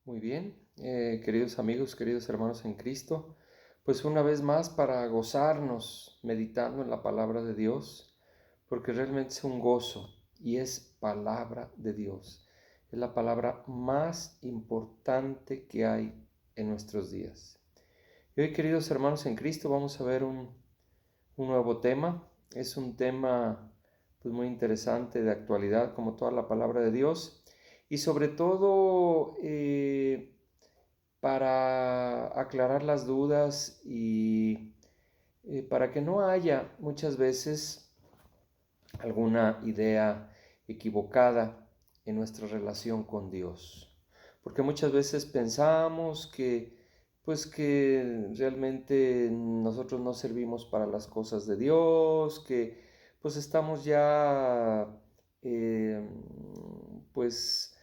Muy bien, queridos amigos, queridos hermanos en Cristo, pues una vez más para gozarnos meditando en la palabra de Dios, porque realmente es un gozo y es palabra de Dios. Es la palabra más importante que hay en nuestros días. Y hoy, queridos hermanos en Cristo, vamos a ver un nuevo tema. Es un tema pues, muy interesante de actualidad, como toda la palabra de Dios. Y sobre todo para aclarar las dudas y para que no haya muchas veces alguna idea equivocada en nuestra relación con Dios. Porque muchas veces pensamos que pues que realmente nosotros no servimos para las cosas de Dios, que pues estamos ya eh, pues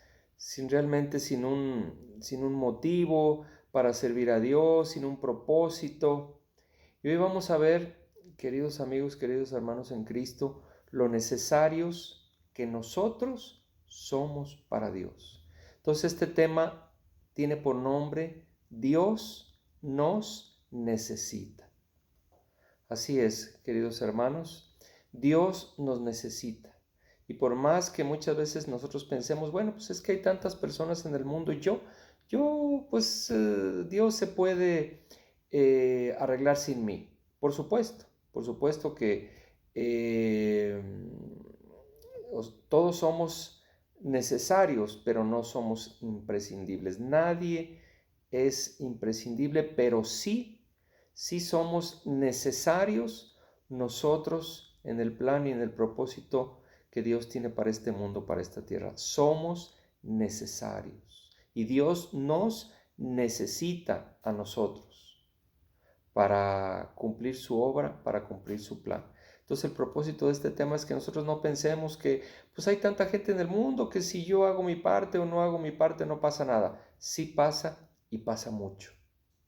sin un motivo para servir a Dios, sin un propósito. Y hoy vamos a ver, queridos amigos, queridos hermanos en Cristo, lo necesarios que nosotros somos para Dios. Entonces este tema tiene por nombre Dios nos necesita. Así es, queridos hermanos, Dios nos necesita. Y por más que muchas veces nosotros pensemos, bueno, pues es que hay tantas personas en el mundo, pues Dios se puede arreglar sin mí. Por supuesto que eh, todos somos necesarios, pero no somos imprescindibles. Nadie es imprescindible, pero sí somos necesarios nosotros en el plan y en el propósito que Dios tiene para este mundo, para esta tierra. Somos necesarios. Y Dios nos necesita a nosotros para cumplir su obra, para cumplir su plan. Entonces el propósito de este tema es que nosotros no pensemos que pues hay tanta gente en el mundo que si yo hago mi parte o no hago mi parte no pasa nada. Sí pasa y pasa mucho.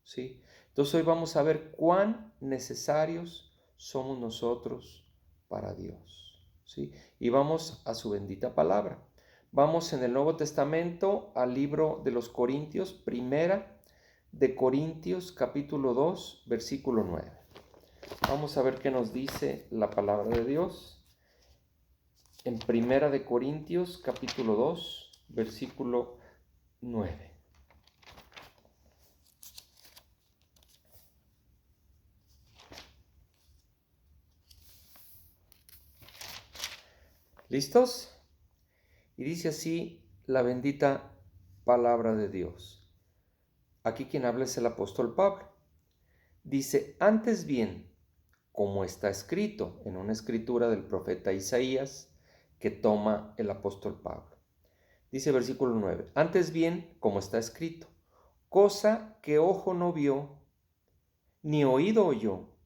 ¿Sí? Entonces hoy vamos a ver cuán necesarios somos nosotros para Dios. ¿Sí? Y vamos a su bendita palabra. Vamos en el Nuevo Testamento al libro de los Corintios, primera de Corintios capítulo 2, versículo 9. Vamos a ver qué nos dice la palabra de Dios. En primera de Corintios capítulo 2, versículo 9. ¿Listos? Y dice así la bendita palabra de Dios. Aquí quien habla es el apóstol Pablo. Dice, antes bien, como está escrito en una escritura del profeta Isaías que toma el apóstol Pablo. Dice versículo 9, antes bien, como está escrito, cosa que ojo no vio, ni oído oyó,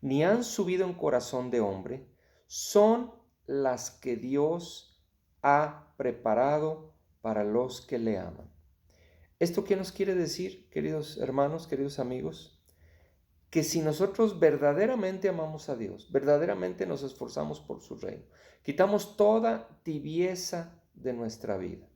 ni han subido en corazón de hombre, son las que Dios ha preparado para los que le aman. ¿Esto qué nos quiere decir, queridos hermanos, queridos amigos? Que si nosotros verdaderamente amamos a Dios, verdaderamente nos esforzamos por su reino, quitamos toda tibieza de nuestra vida.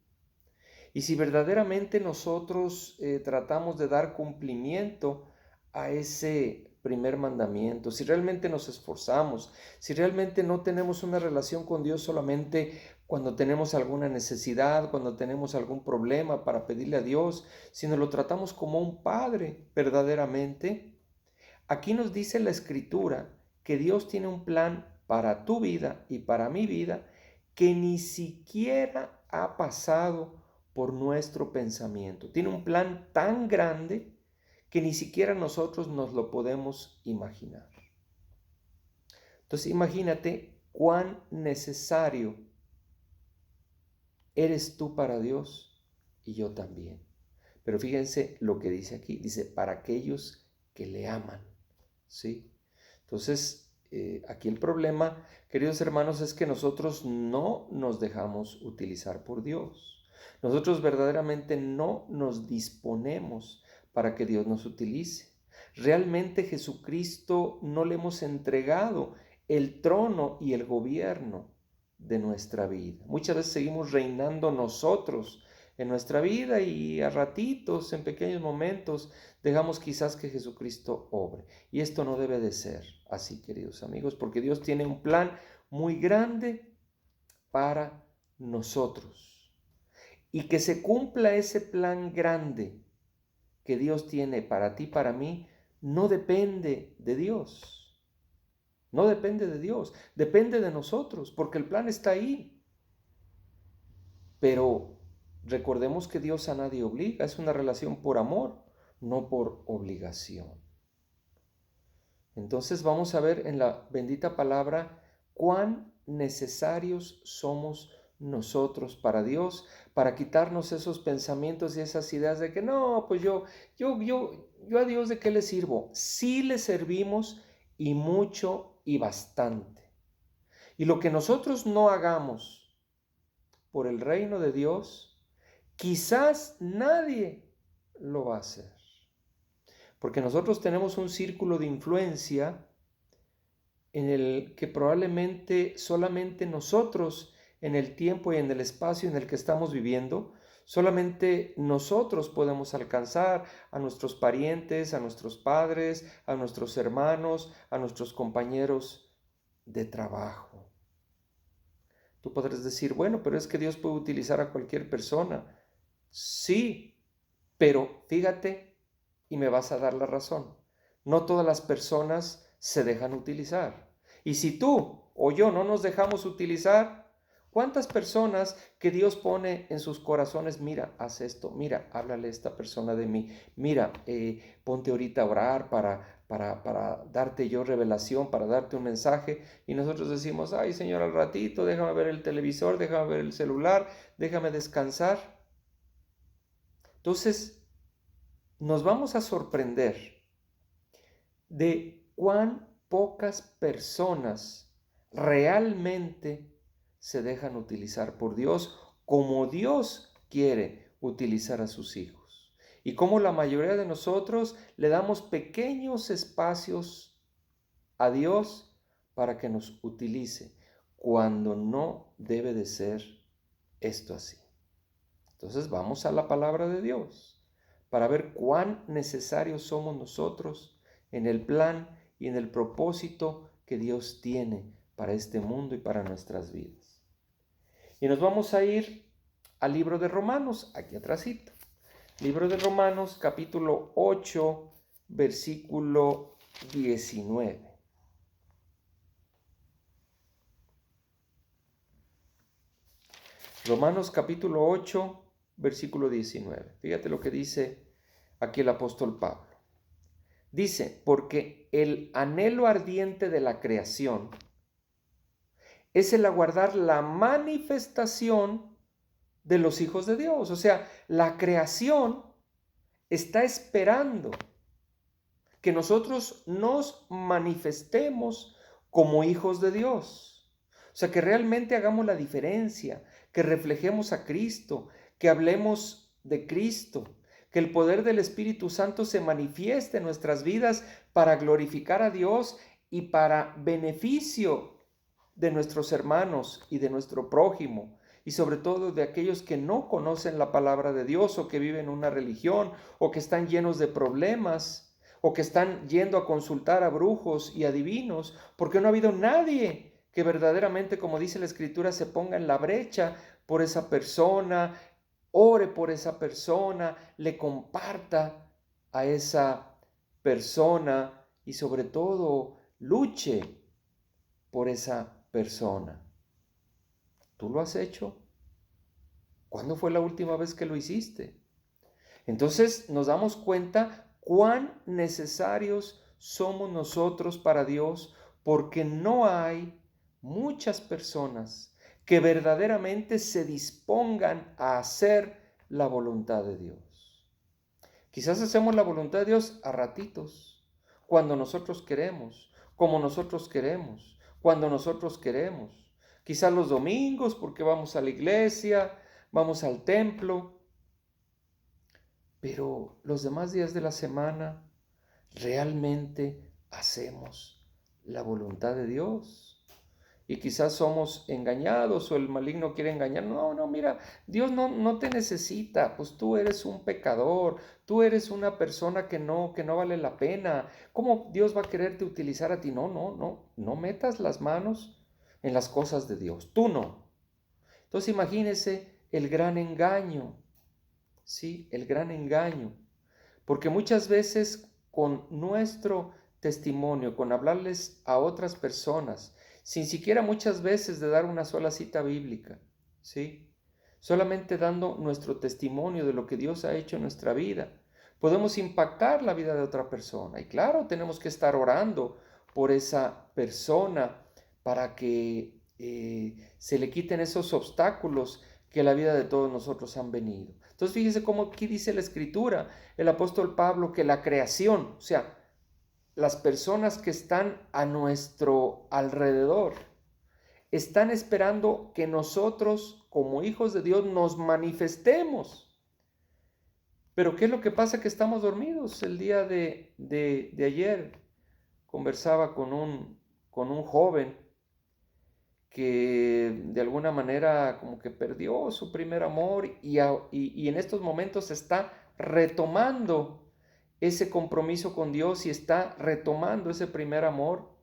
Y si verdaderamente nosotros tratamos de dar cumplimiento a ese primer mandamiento, si realmente nos esforzamos, si realmente no tenemos una relación con Dios solamente cuando tenemos alguna necesidad, cuando tenemos algún problema para pedirle a Dios, sino lo tratamos como un padre verdaderamente, aquí nos dice la Escritura que Dios tiene un plan para tu vida y para mi vida que ni siquiera ha pasado por nuestro pensamiento. Tiene un plan tan grande que ni siquiera nosotros nos lo podemos imaginar. Entonces imagínate cuán necesario eres tú para Dios y yo también. Pero fíjense lo que dice aquí. Dice, para aquellos que le aman. ¿Sí? Entonces, aquí el problema, queridos hermanos, es que nosotros no nos dejamos utilizar por Dios. Nosotros verdaderamente no nos disponemos para que Dios nos utilice. Realmente Jesucristo no le hemos entregado el trono y el gobierno de nuestra vida. Muchas veces seguimos reinando nosotros en nuestra vida y a ratitos, en pequeños momentos, dejamos quizás que Jesucristo obre. Y esto no debe de ser así, queridos amigos, porque Dios tiene un plan muy grande para nosotros. Y que se cumpla ese plan grande que Dios tiene para ti, para mí, no depende de Dios. No depende de Dios, depende de nosotros, porque el plan está ahí. Pero recordemos que Dios a nadie obliga, es una relación por amor, no por obligación. Entonces vamos a ver en la bendita palabra cuán necesarios somos nosotros para Dios, para quitarnos esos pensamientos y esas ideas de que no, pues yo a Dios ¿de qué le sirvo? Sí le servimos y mucho y bastante. Y lo que nosotros no hagamos por el reino de Dios, quizás nadie lo va a hacer. Porque nosotros tenemos un círculo de influencia en el que probablemente solamente nosotros, en el tiempo y en el espacio en el que estamos viviendo, solamente nosotros podemos alcanzar a nuestros parientes, a nuestros padres, a nuestros hermanos, a nuestros compañeros de trabajo. Tú podrás decir, bueno, pero es que Dios puede utilizar a cualquier persona. Sí, pero fíjate, y me vas a dar la razón, no todas las personas se dejan utilizar. Y si tú o yo no nos dejamos utilizar, ¿cuántas personas que Dios pone en sus corazones? Mira, haz esto, mira, háblale a esta persona de mí, mira, ponte ahorita a orar para darte yo revelación, para darte un mensaje, y nosotros decimos, ay Señor, al ratito, déjame ver el televisor, déjame ver el celular, déjame descansar. Entonces, nos vamos a sorprender de cuán pocas personas realmente se dejan utilizar por Dios como Dios quiere utilizar a sus hijos. Y como la mayoría de nosotros le damos pequeños espacios a Dios para que nos utilice, cuando no debe de ser esto así. Entonces vamos a la palabra de Dios para ver cuán necesarios somos nosotros en el plan y en el propósito que Dios tiene para este mundo y para nuestras vidas. Y nos vamos a ir al libro de Romanos, aquí atrásito. Libro de Romanos, capítulo 8, versículo 19. Romanos capítulo 8, versículo 19. Fíjate lo que dice aquí el apóstol Pablo. Dice, porque el anhelo ardiente de la creación es el aguardar la manifestación de los hijos de Dios. O sea, la creación está esperando que nosotros nos manifestemos como hijos de Dios. O sea, que realmente hagamos la diferencia, que reflejemos a Cristo, que hablemos de Cristo, que el poder del Espíritu Santo se manifieste en nuestras vidas para glorificar a Dios y para beneficio de nuestros hermanos y de nuestro prójimo, y sobre todo de aquellos que no conocen la palabra de Dios o que viven una religión o que están llenos de problemas o que están yendo a consultar a brujos y adivinos, porque no ha habido nadie que verdaderamente, como dice la Escritura, se ponga en la brecha por esa persona, ore por esa persona, le comparta a esa persona y sobre todo luche por esa persona. ¿Tú lo has hecho? ¿Cuándo fue la última vez que lo hiciste? Entonces nos damos cuenta cuán necesarios somos nosotros para Dios, porque no hay muchas personas que verdaderamente se dispongan a hacer la voluntad de Dios. Quizás hacemos la voluntad de Dios a ratitos, cuando nosotros queremos, como nosotros queremos, cuando nosotros queremos. Quizás los domingos porque vamos a la iglesia, vamos al templo, pero los demás días de la semana realmente hacemos la voluntad de Dios. y quizás somos engañados o el maligno quiere engañar. No, no, mira, Dios no te necesita, pues tú eres un pecador, tú eres una persona que no vale la pena. ¿Cómo Dios va a quererte utilizar a ti? No metas las manos en las cosas de Dios, tú no. Entonces imagínese el gran engaño, ¿sí? El gran engaño. Porque muchas veces con nuestro testimonio, con hablarles a otras personas, sin siquiera muchas veces de dar una sola cita bíblica, ¿sí? Solamente dando nuestro testimonio de lo que Dios ha hecho en nuestra vida, podemos impactar la vida de otra persona. Y claro, tenemos que estar orando por esa persona para que se le quiten esos obstáculos que a la vida de todos nosotros han venido. Entonces fíjese cómo aquí dice la Escritura, el apóstol Pablo, que la creación, o sea, las personas que están a nuestro alrededor, están esperando que nosotros, como hijos de Dios, nos manifestemos. Pero ¿qué es lo que pasa? Que estamos dormidos. El día de ayer conversaba con un joven que de alguna manera como que perdió su primer amor y en estos momentos está retomando ese compromiso con Dios y está retomando ese primer amor.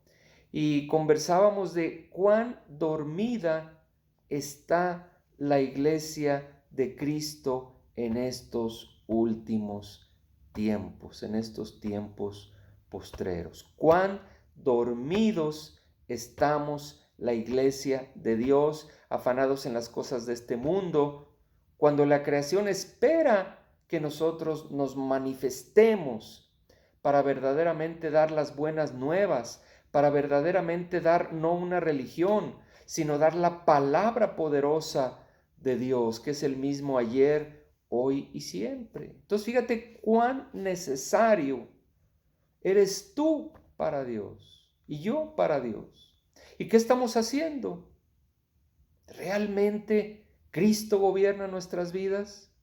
Y conversábamos de cuán dormida está la iglesia de Cristo en estos últimos tiempos, en estos tiempos postreros. Cuán dormidos estamos la iglesia de Dios, afanados en las cosas de este mundo, cuando la creación espera que nosotros nos manifestemos para verdaderamente dar las buenas nuevas, para verdaderamente dar no una religión, sino dar la palabra poderosa de Dios, que es el mismo ayer, hoy y siempre. Entonces fíjate cuán necesario eres tú para Dios y yo para Dios. ¿Y qué estamos haciendo? ¿Realmente Cristo gobierna nuestras vidas?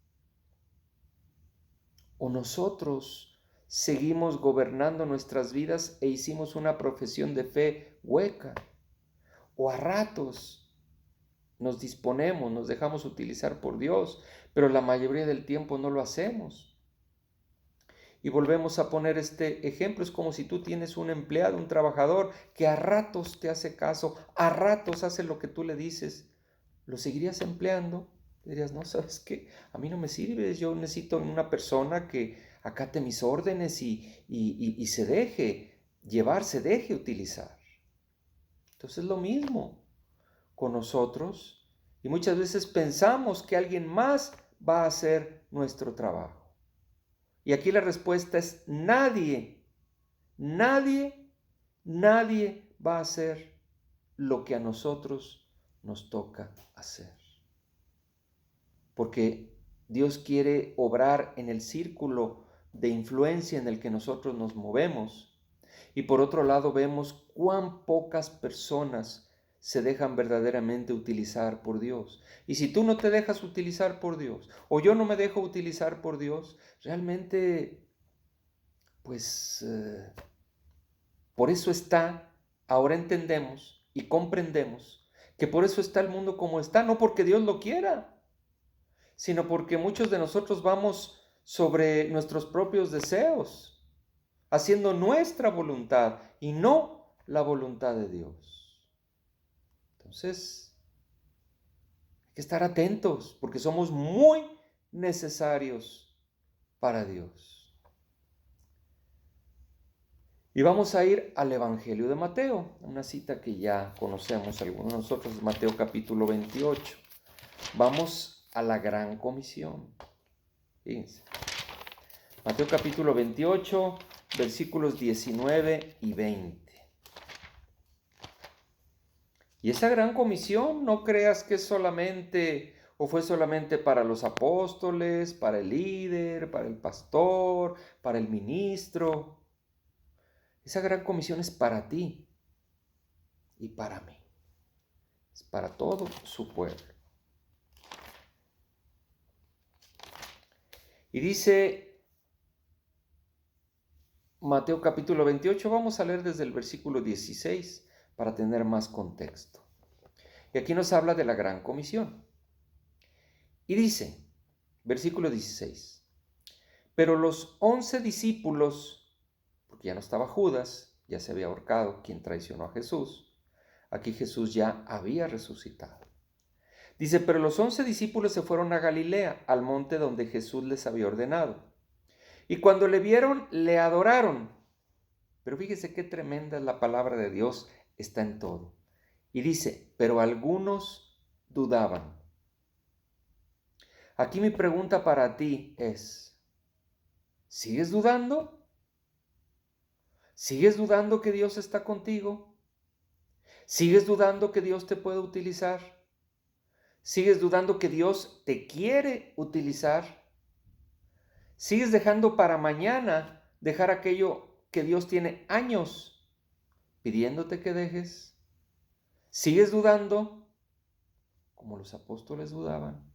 ¿O nosotros seguimos gobernando nuestras vidas e hicimos una profesión de fe hueca? ¿O a ratos nos disponemos, nos dejamos utilizar por Dios, pero la mayoría del tiempo no lo hacemos? Y volvemos a poner este ejemplo, es como si tú tienes un empleado, un trabajador que a ratos te hace caso, a ratos hace lo que tú le dices. ¿Lo seguirías empleando? Dirías, no, ¿sabes qué? A mí no me sirve, yo necesito una persona que acate mis órdenes y se deje llevar, se deje utilizar. Entonces es lo mismo con nosotros y muchas veces pensamos que alguien más va a hacer nuestro trabajo. Y aquí la respuesta es nadie, nadie, nadie va a hacer lo que a nosotros nos toca hacer. Porque Dios quiere obrar en el círculo de influencia en el que nosotros nos movemos. Y por otro lado vemos cuán pocas personas se dejan verdaderamente utilizar por Dios. Y si tú no te dejas utilizar por Dios, o yo no me dejo utilizar por Dios, realmente, pues, por eso está, ahora entendemos y comprendemos que por eso está el mundo como está, no porque Dios lo quiera, sino porque muchos de nosotros vamos sobre nuestros propios deseos, haciendo nuestra voluntad y no la voluntad de Dios. Entonces, hay que estar atentos porque somos muy necesarios para Dios. Y vamos a ir al Evangelio de Mateo, una cita que ya conocemos algunos de nosotros, Mateo capítulo 28. Vamos a la gran comisión. Fíjense. Mateo capítulo 28, versículos 19 y 20. Y esa gran comisión no creas que es solamente o fue solamente para los apóstoles, para el líder, para el pastor, para el ministro. Esa gran comisión es para ti y para mí. Es para todo su pueblo. Y dice Mateo capítulo 28, vamos a leer desde el versículo 16 para tener más contexto. Y aquí nos habla de la gran comisión. Y dice, versículo 16, pero los 11 discípulos, porque ya no estaba Judas, ya se había ahorcado quien traicionó a Jesús, aquí Jesús ya había resucitado. Dice, pero los 11 discípulos se fueron a Galilea, al monte donde Jesús les había ordenado. Y cuando le vieron, le adoraron. Pero fíjese qué tremenda es la palabra de Dios, está en todo. Y dice, pero algunos dudaban. Aquí mi pregunta para ti es, ¿sigues dudando? ¿Sigues dudando que Dios está contigo? ¿Sigues dudando que Dios te puede utilizar? ¿Sigues dudando que Dios te quiere utilizar? ¿Sigues dejando para mañana dejar aquello que Dios tiene años pidiéndote que dejes? ¿Sigues dudando como los apóstoles dudaban?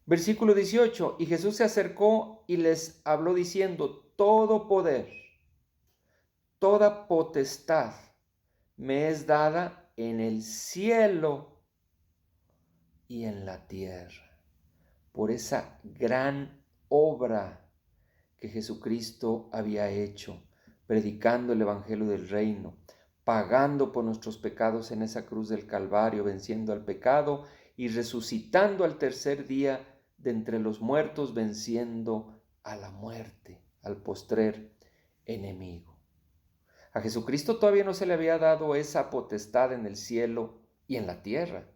Versículo 18, y Jesús se acercó y les habló diciendo, todo poder, toda potestad me es dada en el cielo y en la tierra, por esa gran obra que Jesucristo había hecho, predicando el Evangelio del Reino, pagando por nuestros pecados en esa cruz del Calvario, venciendo al pecado y resucitando al tercer día de entre los muertos, venciendo a la muerte, al postrer enemigo. A Jesucristo todavía no se le había dado esa potestad en el cielo y en la tierra,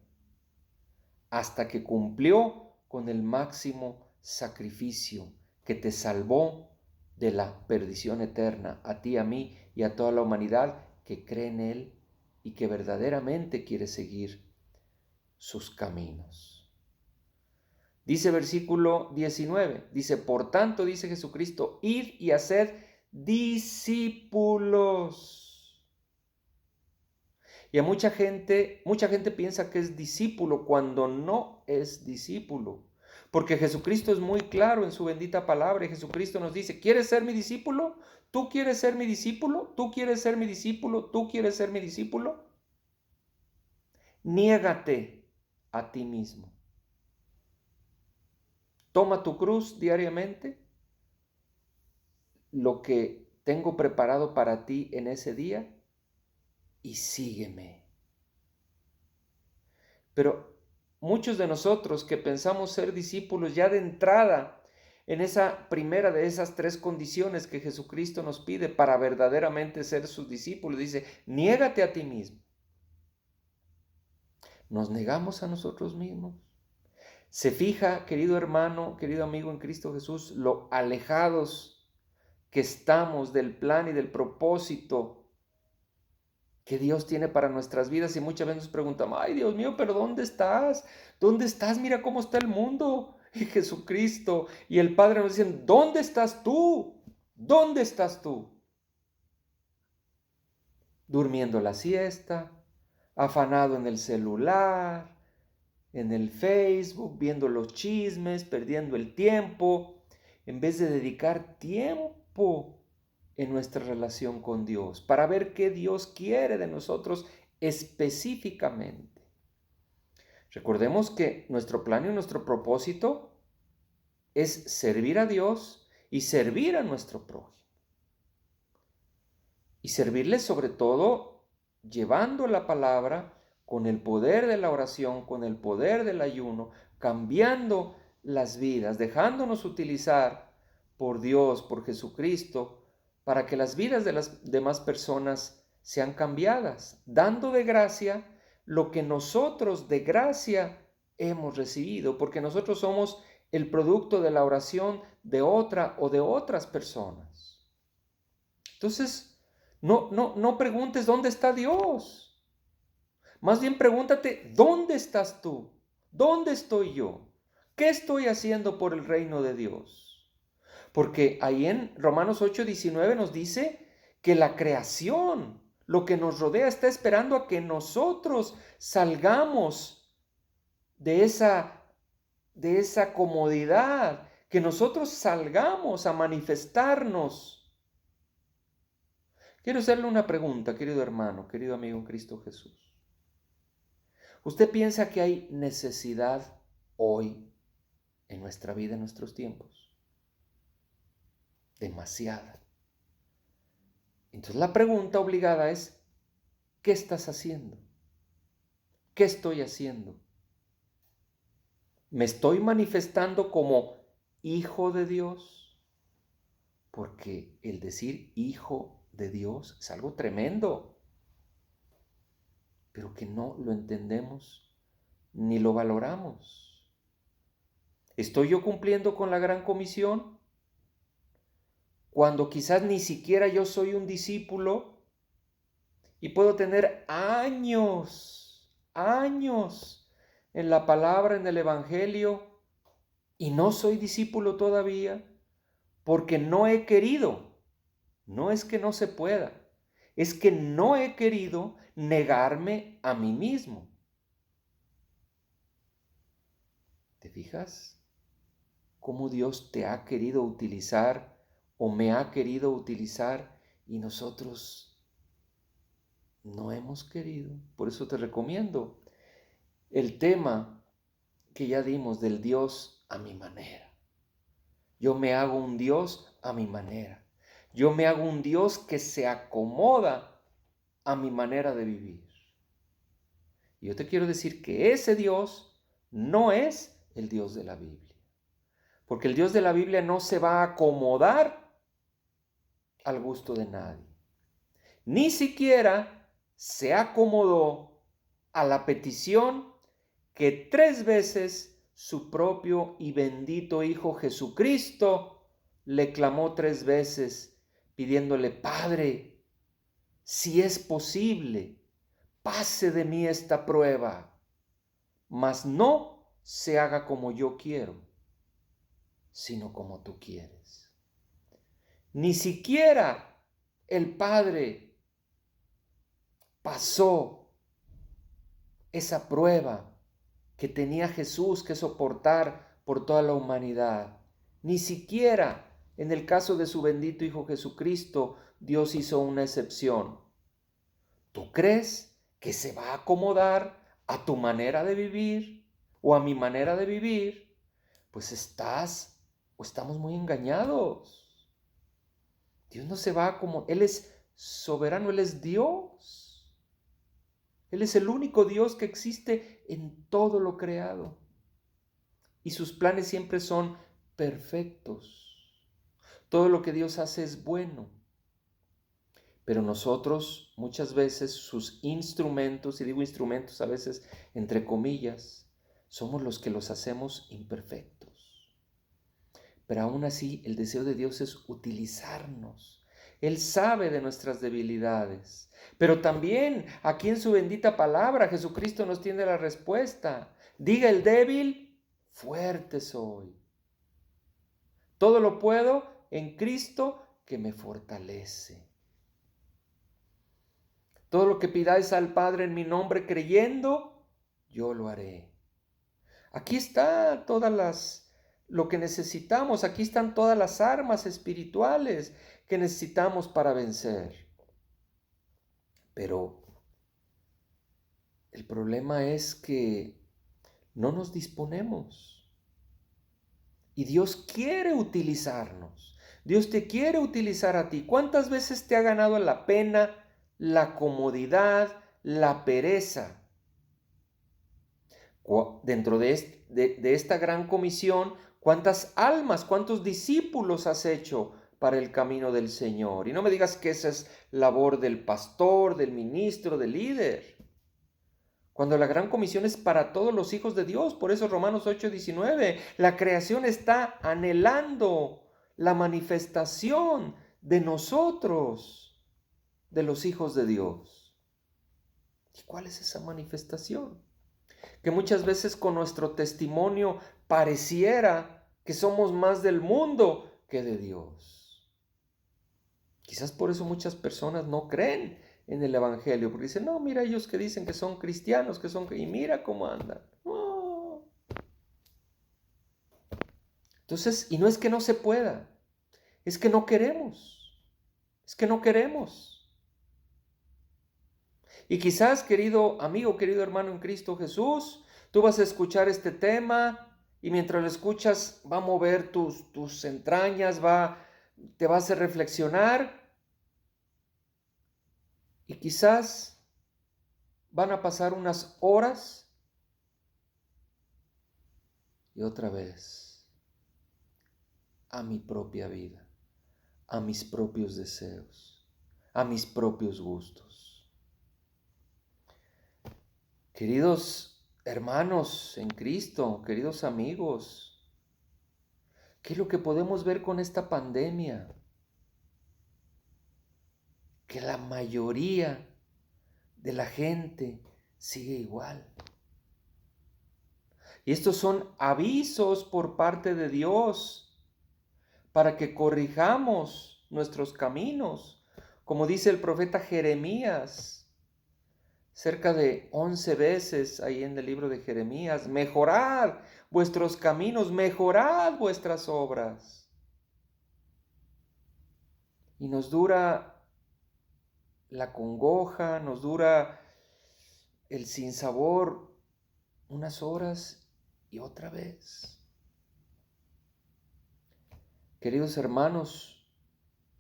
hasta que cumplió con el máximo sacrificio que te salvó de la perdición eterna, a ti, a mí y a toda la humanidad que cree en Él y que verdaderamente quiere seguir sus caminos. Dice versículo 19, dice, por tanto, dice Jesucristo, id y haced discípulos. Y a mucha gente piensa que es discípulo cuando no es discípulo. Porque Jesucristo es muy claro en su bendita palabra y Jesucristo nos dice, ¿quieres ser mi discípulo? ¿Tú quieres ser mi discípulo? ¿Tú quieres ser mi discípulo? ¿Tú quieres ser mi discípulo? Niégate a ti mismo. Toma tu cruz diariamente, lo que tengo preparado para ti en ese día, y sígueme. Pero muchos de nosotros que pensamos ser discípulos ya de entrada, en esa primera de esas tres condiciones que Jesucristo nos pide para verdaderamente ser sus discípulos, dice, niégate a ti mismo. Nos negamos a nosotros mismos. Se fija, querido hermano, querido amigo en Cristo Jesús, lo alejados que estamos del plan y del propósito que Dios tiene para nuestras vidas, y muchas veces nos preguntamos, ay Dios mío, pero ¿dónde estás? ¿Dónde estás? Mira cómo está el mundo. Y Jesucristo y el Padre nos dicen, ¿dónde estás tú? ¿Dónde estás tú? Durmiendo la siesta, afanado en el celular, en el Facebook, viendo los chismes, perdiendo el tiempo, en vez de dedicar tiempo en nuestra relación con Dios, para ver qué Dios quiere de nosotros específicamente. Recordemos que nuestro plan y nuestro propósito es servir a Dios y servir a nuestro prójimo. Y servirle sobre todo llevando la palabra con el poder de la oración, con el poder del ayuno, cambiando las vidas, dejándonos utilizar por Dios, por Jesucristo, para que las vidas de las demás personas sean cambiadas, dando de gracia lo que nosotros de gracia hemos recibido, porque nosotros somos el producto de la oración de otra o de otras personas. Entonces, no preguntes dónde está Dios. Más bien pregúntate, ¿dónde estás tú? ¿Dónde estoy yo? ¿Qué estoy haciendo por el reino de Dios? Porque ahí en Romanos 8:19 nos dice que la creación, lo que nos rodea, está esperando a que nosotros salgamos de esa comodidad, que nosotros salgamos a manifestarnos. Quiero hacerle una pregunta, querido hermano, querido amigo en Cristo Jesús. ¿Usted piensa que hay necesidad hoy en nuestra vida, en nuestros tiempos? Demasiada. Entonces la pregunta obligada es, ¿qué estás haciendo? ¿Qué estoy haciendo? ¿Me estoy manifestando como hijo de Dios? Porque el decir hijo de Dios es algo tremendo, pero que no lo entendemos ni lo valoramos. ¿Estoy yo cumpliendo con la gran comisión? Cuando quizás ni siquiera yo soy un discípulo y puedo tener años en la palabra, en el Evangelio, y no soy discípulo todavía, porque no he querido. No es que no se pueda, es que no he querido negarme a mí mismo. ¿Te fijas cómo Dios te ha querido utilizar o me ha querido utilizar y nosotros no hemos querido? Por eso te recomiendo el tema que ya dimos del Dios a mi manera. Yo me hago un Dios a mi manera. Yo me hago un Dios que se acomoda a mi manera de vivir. Y yo te quiero decir que ese Dios no es el Dios de la Biblia. Porque el Dios de la Biblia no se va a acomodar al gusto de nadie. Ni siquiera se acomodó a la petición que 3 veces su propio y bendito Hijo Jesucristo le clamó 3 veces pidiéndole: Padre, si es posible, pase de mí esta prueba, mas no se haga como yo quiero, sino como tú quieres. Ni siquiera el Padre pasó esa prueba que tenía Jesús que soportar por toda la humanidad. Ni siquiera en el caso de su bendito Hijo Jesucristo, Dios hizo una excepción. ¿Tú crees que se va a acomodar a tu manera de vivir o a mi manera de vivir? Pues estamos muy engañados. Dios no se va a acomodar. Él es soberano, Él es Dios. Él es el único Dios que existe en todo lo creado. Y sus planes siempre son perfectos. Todo lo que Dios hace es bueno. Pero nosotros muchas veces sus instrumentos, y digo instrumentos a veces entre comillas, somos los que los hacemos imperfectos. Pero aún así el deseo de Dios es utilizarnos. Él sabe de nuestras debilidades. Pero también aquí en su bendita palabra Jesucristo nos tiene la respuesta. Diga el débil, fuerte soy. Todo lo puedo en Cristo que me fortalece. Todo lo que pidáis al Padre en mi nombre creyendo, yo lo haré. Aquí está lo que necesitamos, aquí están todas las armas espirituales que necesitamos para vencer. Pero el problema es que no nos disponemos. Y Dios quiere utilizarnos. Dios te quiere utilizar a ti. ¿Cuántas veces te ha ganado la pena, la comodidad, la pereza? Dentro de esta gran comisión, ¿cuántas almas, cuántos discípulos has hecho para el camino del Señor? Y no me digas que esa es labor del pastor, del ministro, del líder. Cuando la gran comisión es para todos los hijos de Dios. Por eso Romanos 8:19, la creación está anhelando la manifestación de nosotros, de los hijos de Dios. ¿Y cuál es esa manifestación? Que muchas veces con nuestro testimonio pareciera que somos más del mundo que de Dios. Quizás por eso muchas personas no creen en el Evangelio, porque dicen: no, mira, ellos que dicen que son cristianos, y mira cómo andan. No. Entonces, y no es que no se pueda, es que no queremos, es que no queremos. Y quizás, querido amigo, querido hermano en Cristo Jesús, tú vas a escuchar este tema y mientras lo escuchas va a mover tus entrañas, te va a hacer reflexionar y quizás van a pasar unas horas y otra vez a mi propia vida, a mis propios deseos, a mis propios gustos. Queridos hermanos en Cristo, queridos amigos, ¿qué es lo que podemos ver con esta pandemia? Que la mayoría de la gente sigue igual. Y estos son avisos por parte de Dios para que corrijamos nuestros caminos. Como dice el profeta Jeremías, cerca de 11 veces ahí en el libro de Jeremías, mejorad vuestros caminos, mejorad vuestras obras. Y nos dura la congoja, nos dura el sinsabor unas horas y otra vez. Queridos hermanos,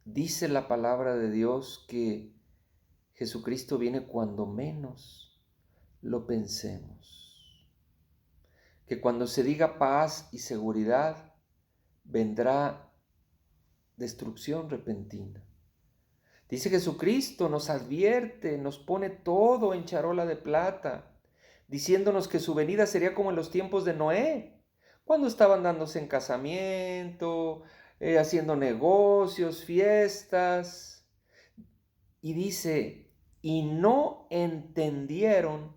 dice la palabra de Dios que Jesucristo viene cuando menos lo pensemos. Que cuando se diga paz y seguridad, vendrá destrucción repentina. Dice Jesucristo, nos advierte, nos pone todo en charola de plata, diciéndonos que su venida sería como en los tiempos de Noé, cuando estaban dándose en casamiento, haciendo negocios, fiestas. Y dice, y no entendieron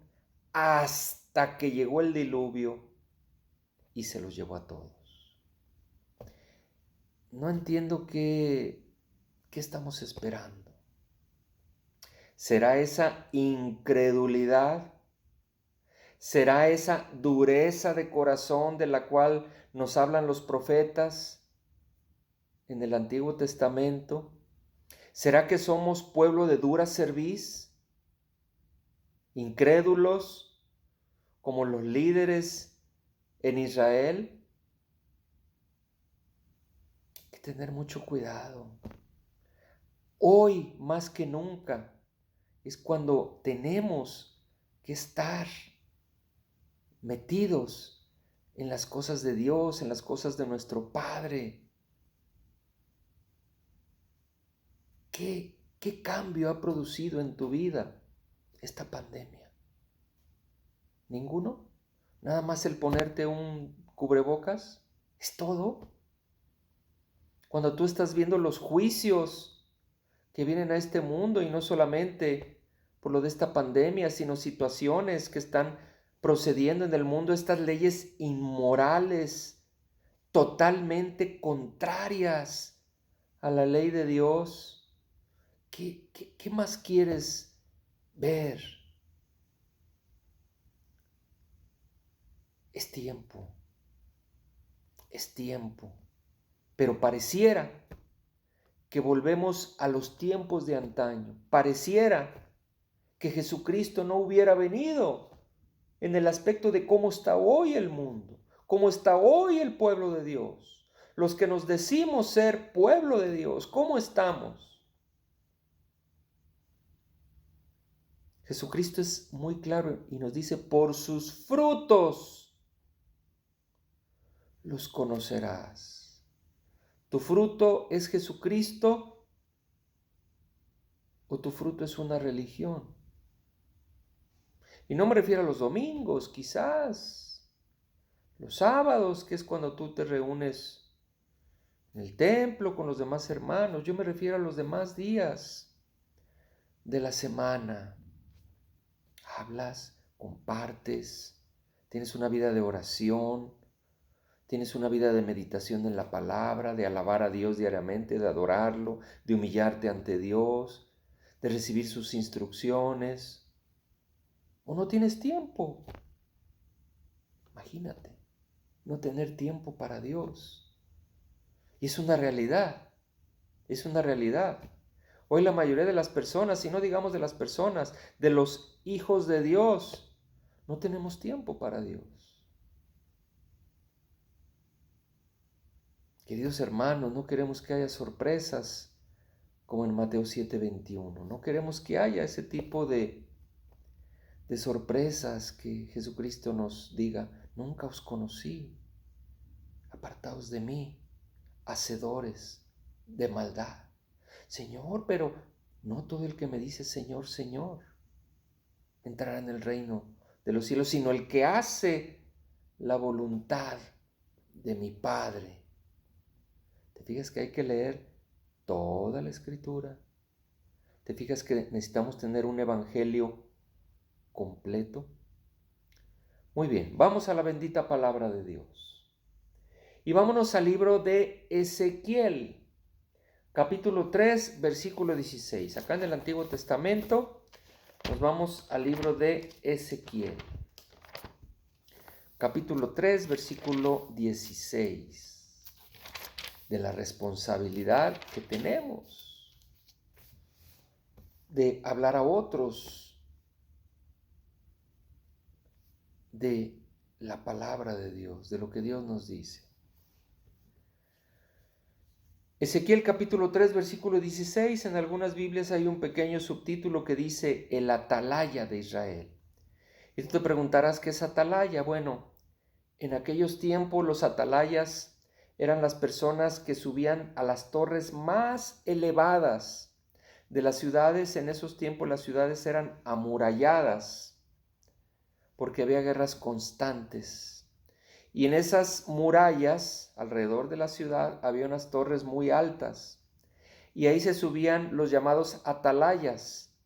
hasta que llegó el diluvio y se los llevó a todos. No entiendo qué estamos esperando. ¿Será esa incredulidad? ¿Será esa dureza de corazón de la cual nos hablan los profetas en el Antiguo Testamento? ¿Será que somos pueblo de dura cerviz? ¿Incrédulos como los líderes en Israel? Hay que tener mucho cuidado. Hoy más que nunca es cuando tenemos que estar metidos en las cosas de Dios, en las cosas de nuestro Padre. ¿Qué cambio ha producido en tu vida esta pandemia? ¿Ninguno? ¿Nada más el ponerte un cubrebocas? ¿Es todo? Cuando tú estás viendo los juicios que vienen a este mundo y no solamente por lo de esta pandemia, sino situaciones que están procediendo en el mundo, estas leyes inmorales, totalmente contrarias a la ley de Dios. ¿Qué más quieres ver? Es tiempo, pero pareciera que volvemos a los tiempos de antaño. Pareciera que Jesucristo no hubiera venido en el aspecto de cómo está hoy el mundo, cómo está hoy el pueblo de Dios. Los que nos decimos ser pueblo de Dios, ¿cómo estamos? Jesucristo es muy claro y nos dice, por sus frutos los conocerás. ¿Tu fruto es Jesucristo o tu fruto es una religión? Y no me refiero a los domingos, quizás, los sábados, que es cuando tú te reúnes en el templo con los demás hermanos. Yo me refiero a los demás días de la semana. Hablas, compartes, tienes una vida de oración, tienes una vida de meditación en la palabra, de alabar a Dios diariamente, de adorarlo, de humillarte ante Dios, de recibir sus instrucciones. ¿O no tienes tiempo? Imagínate, no tener tiempo para Dios. Y es una realidad, es una realidad. Hoy la mayoría de las personas, y no digamos de las personas, de los hijos de Dios, no tenemos tiempo para Dios. Queridos hermanos, no queremos que haya sorpresas como en Mateo 7:21. No queremos que haya ese tipo de sorpresas, que Jesucristo nos diga: nunca os conocí, apartaos de mí, hacedores de maldad. Señor, pero no todo el que me dice Señor, Señor, entrará en el reino de los cielos, sino el que hace la voluntad de mi Padre. ¿Te fijas que hay que leer toda la Escritura? ¿Te fijas que necesitamos tener un evangelio completo? Muy bien, vamos a la bendita palabra de Dios. Y vámonos al libro de Ezequiel, capítulo 3, versículo 16. Acá en el Antiguo Testamento nos vamos al libro de Ezequiel, capítulo 3, versículo 16. De la responsabilidad que tenemos de hablar a otros de la palabra de Dios, de lo que Dios nos dice. Ezequiel capítulo 3, versículo 16, en algunas Biblias hay un pequeño subtítulo que dice el atalaya de Israel. Y tú te preguntarás, ¿qué es atalaya? Bueno, en aquellos tiempos los atalayas eran las personas que subían a las torres más elevadas de las ciudades. En esos tiempos las ciudades eran amuralladas porque había guerras constantes. Y en esas murallas, alrededor de la ciudad, había unas torres muy altas. Y ahí se subían los llamados atalayas.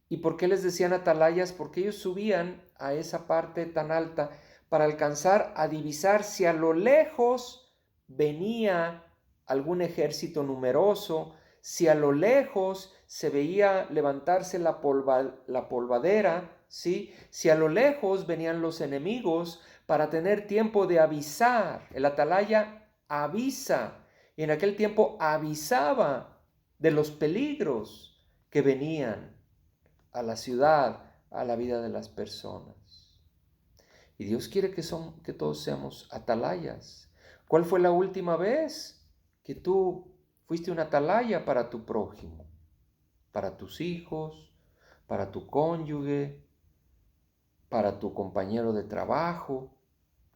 ¿Y por qué les decían atalayas? Porque ellos subían a esa parte tan alta para alcanzar a divisar si a lo lejos venía algún ejército numeroso, si a lo lejos se veía levantarse la polvadera, ¿sí? Si a lo lejos venían los enemigos, para tener tiempo de avisar. El atalaya avisa, y en aquel tiempo avisaba de los peligros que venían a la ciudad, a la vida de las personas. Y Dios quiere que todos seamos atalayas. ¿Cuál fue la última vez que tú fuiste una atalaya para tu prójimo, para tus hijos, para tu cónyuge, para tu compañero de trabajo,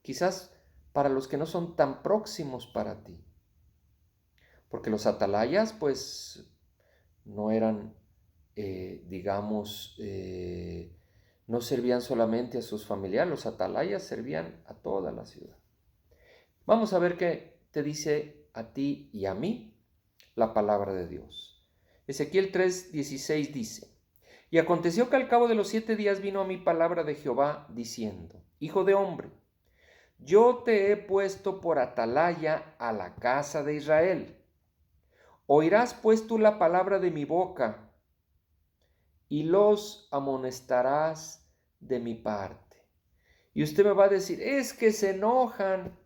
quizás para los que no son tan próximos para ti? Porque los atalayas pues no eran, no servían solamente a sus familiares, los atalayas servían a toda la ciudad. Vamos a ver qué te dice a ti y a mí la palabra de Dios. Ezequiel 3:16 dice: y aconteció que al cabo de los 7 días vino a mí palabra de Jehová diciendo: hijo de hombre, yo te he puesto por atalaya a la casa de Israel. Oirás pues tú la palabra de mi boca y los amonestarás de mi parte. Y usted me va a decir, es que se enojan.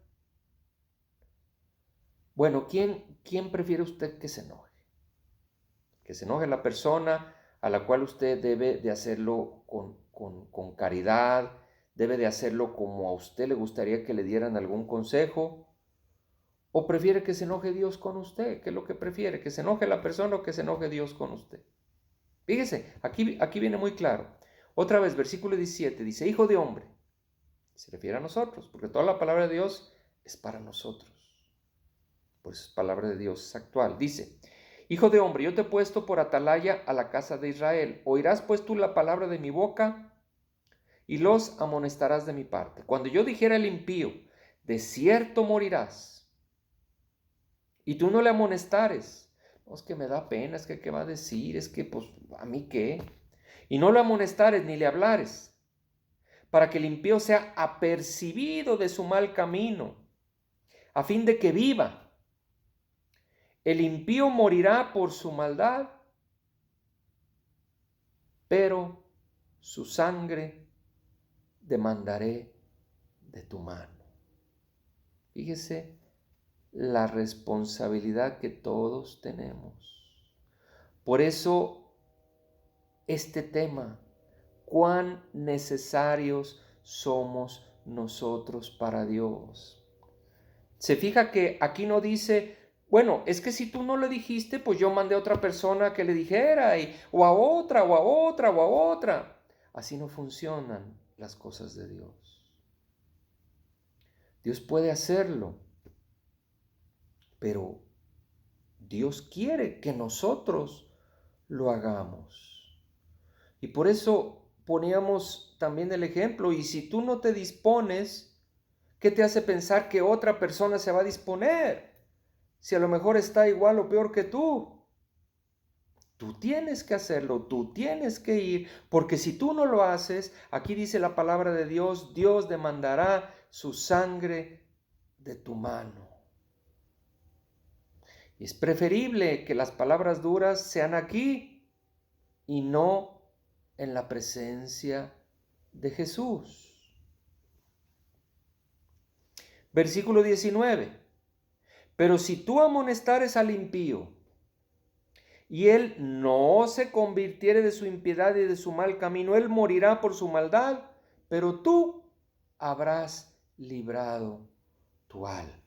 Bueno, ¿quién prefiere usted que se enoje? Que se enoje la persona a la cual usted debe de hacerlo con caridad, debe de hacerlo como a usted le gustaría que le dieran algún consejo. ¿O prefiere que se enoje Dios con usted? ¿Qué es lo que prefiere? ¿Que se enoje la persona o que se enoje Dios con usted? Fíjese, aquí viene muy claro. Otra vez, versículo 17 dice: hijo de hombre. Se refiere a nosotros, porque toda la palabra de Dios es para nosotros. Pues palabra de Dios es actual. Dice: hijo de hombre, yo te he puesto por atalaya a la casa de Israel. Oirás pues tú la palabra de mi boca y los amonestarás de mi parte. Cuando yo dijera al impío: de cierto morirás, y tú no le amonestares. No, es que me da pena, es que qué va a decir, es que pues a mí qué. Y no lo amonestares ni le hablares, para que el impío sea apercibido de su mal camino, a fin de que viva. El impío morirá por su maldad, pero su sangre demandaré de tu mano. Fíjese la responsabilidad que todos tenemos. Por eso este tema, cuán necesarios somos nosotros para Dios. Se fija que aquí no dice, bueno, es que si tú no le dijiste, pues yo mandé a otra persona que le dijera, o a otra, o a otra, o a otra. Así no funcionan las cosas de Dios. Dios puede hacerlo, pero Dios quiere que nosotros lo hagamos. Y por eso poníamos también el ejemplo, y si tú no te dispones, ¿qué te hace pensar que otra persona se va a disponer? Si a lo mejor está igual o peor que tú. Tú tienes que hacerlo, tú tienes que ir, porque si tú no lo haces, aquí dice la palabra de Dios, Dios demandará su sangre de tu mano. Y es preferible que las palabras duras sean aquí y no en la presencia de Jesús. Versículo 19. Pero si tú amonestares al impío, y él no se convirtiere de su impiedad y de su mal camino, él morirá por su maldad, pero tú habrás librado tu alma.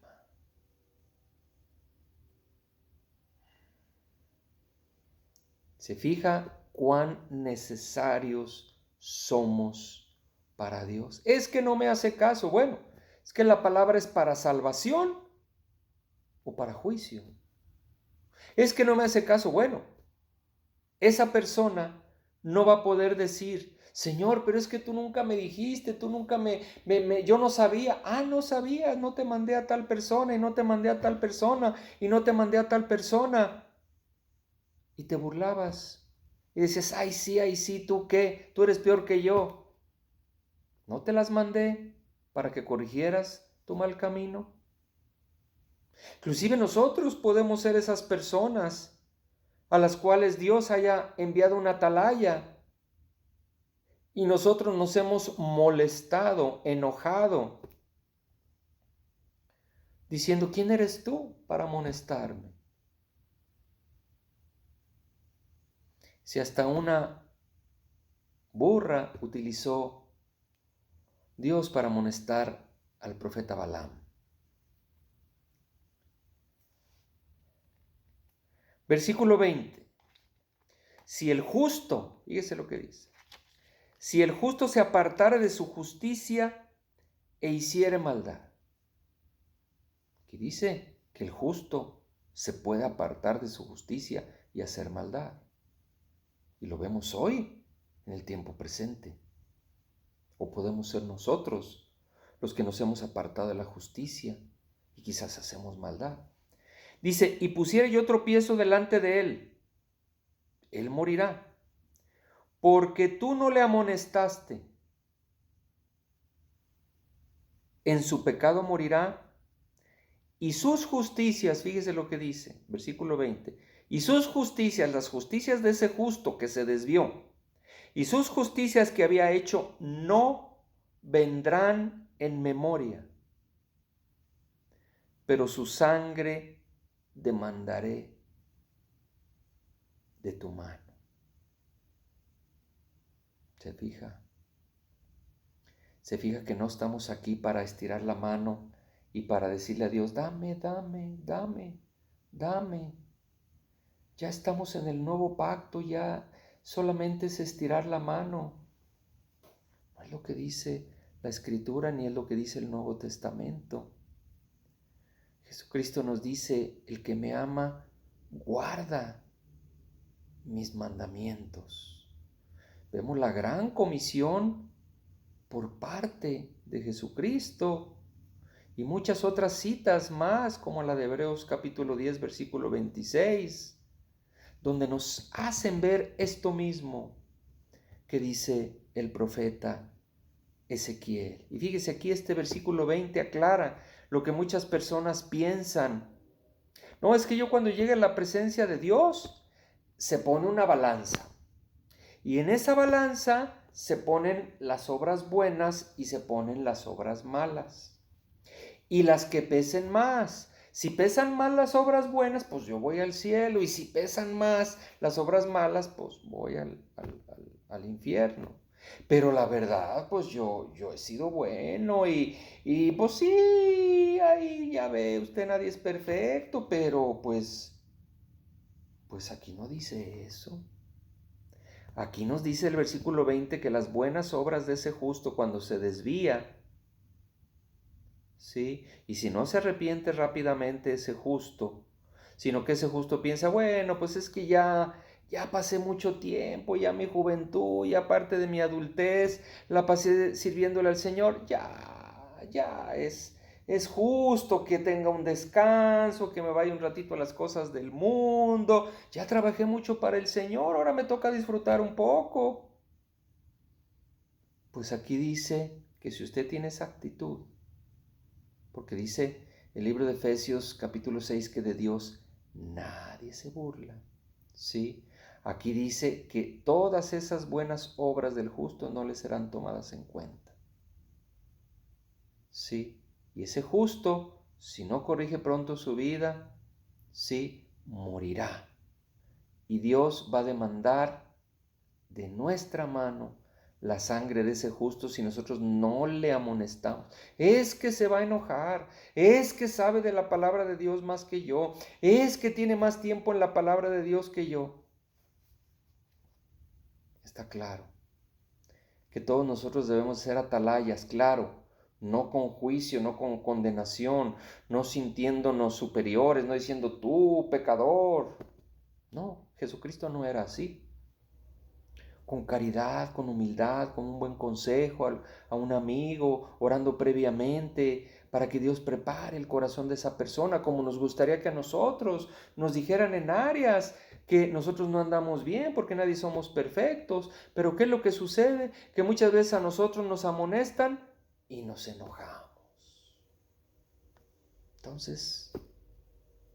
¿Se fija cuán necesarios somos para Dios? Es que no me hace caso. Bueno, es que la palabra es para salvación o para juicio. Es que no me hace caso. Bueno, esa persona no va a poder decir, Señor, pero es que tú nunca me dijiste, tú nunca yo no sabía. Ah, no sabías, no te mandé a tal persona y no te mandé a tal persona y no te mandé a tal persona. Y te burlabas y decías, ay sí, ¿tú qué? Tú eres peor que yo. ¿No te las mandé para que corrigieras tu mal camino? Inclusive nosotros podemos ser esas personas a las cuales Dios haya enviado una atalaya y nosotros nos hemos molestado, enojado, diciendo, ¿quién eres tú para amonestarme? Si hasta una burra utilizó Dios para amonestar al profeta Balaam. Versículo 20. Si el justo, fíjese lo que dice, si el justo se apartara de su justicia e hiciere maldad. Aquí dice que el justo se puede apartar de su justicia y hacer maldad. Y lo vemos hoy, en el tiempo presente. O podemos ser nosotros los que nos hemos apartado de la justicia y quizás hacemos maldad. Dice, y pusiere yo tropiezo delante de él morirá, porque tú no le amonestaste. En su pecado morirá, y sus justicias, fíjese lo que dice, versículo 20, y sus justicias, las justicias de ese justo que se desvió, y sus justicias que había hecho no vendrán en memoria, pero su sangre demandaré de tu mano. ¿Se fija? Se fija que no estamos aquí para estirar la mano y para decirle a Dios, dame, dame, dame, dame. Ya estamos en el nuevo pacto, ya solamente es estirar la mano. No es lo que dice la Escritura ni es lo que dice el Nuevo Testamento. Jesucristo nos dice, el que me ama, guarda mis mandamientos. Vemos la gran comisión por parte de Jesucristo y muchas otras citas más, como la de Hebreos capítulo 10, versículo 26, donde nos hacen ver esto mismo que dice el profeta Ezequiel. Y fíjese aquí este versículo 20 aclara lo que muchas personas piensan. No, es que yo cuando llegue a la presencia de Dios, se pone una balanza. Y en esa balanza se ponen las obras buenas y se ponen las obras malas. Y las que pesen más. Si pesan más las obras buenas, pues yo voy al cielo. Y si pesan más las obras malas, pues voy al infierno. Pero la verdad, pues yo he sido bueno y pues sí, ahí ya ve usted, nadie es perfecto, pero pues aquí no dice eso. Aquí nos dice el versículo 20 que las buenas obras de ese justo cuando se desvía, ¿sí? Y si no se arrepiente rápidamente ese justo, sino que ese justo piensa, bueno, pues es que ya pasé mucho tiempo, ya mi juventud, ya parte de mi adultez, la pasé sirviéndole al Señor, ya es justo que tenga un descanso, que me vaya un ratito a las cosas del mundo, ya trabajé mucho para el Señor, ahora me toca disfrutar un poco. Pues aquí dice que si usted tiene esa actitud, porque dice el libro de Efesios capítulo 6 que de Dios nadie se burla. ¿Sí? Aquí dice que todas esas buenas obras del justo no le serán tomadas en cuenta. ¿Sí? Y ese justo, si no corrige pronto su vida, sí, morirá. Y Dios va a demandar de nuestra mano la sangre de ese justo si nosotros no le amonestamos. Es que se va a enojar, es que sabe de la palabra de Dios más que yo, es que tiene más tiempo en la palabra de Dios que yo. Está claro que todos nosotros debemos ser atalayas, claro, no con juicio, no con condenación, no sintiéndonos superiores, no diciendo tú, pecador. No, Jesucristo no era así. Con caridad, con humildad, con un buen consejo a un amigo, orando previamente para que Dios prepare el corazón de esa persona, como nos gustaría que a nosotros nos dijeran en áreas que nosotros no andamos bien porque nadie somos perfectos. Pero ¿qué es lo que sucede? Que muchas veces a nosotros nos amonestan y nos enojamos. Entonces,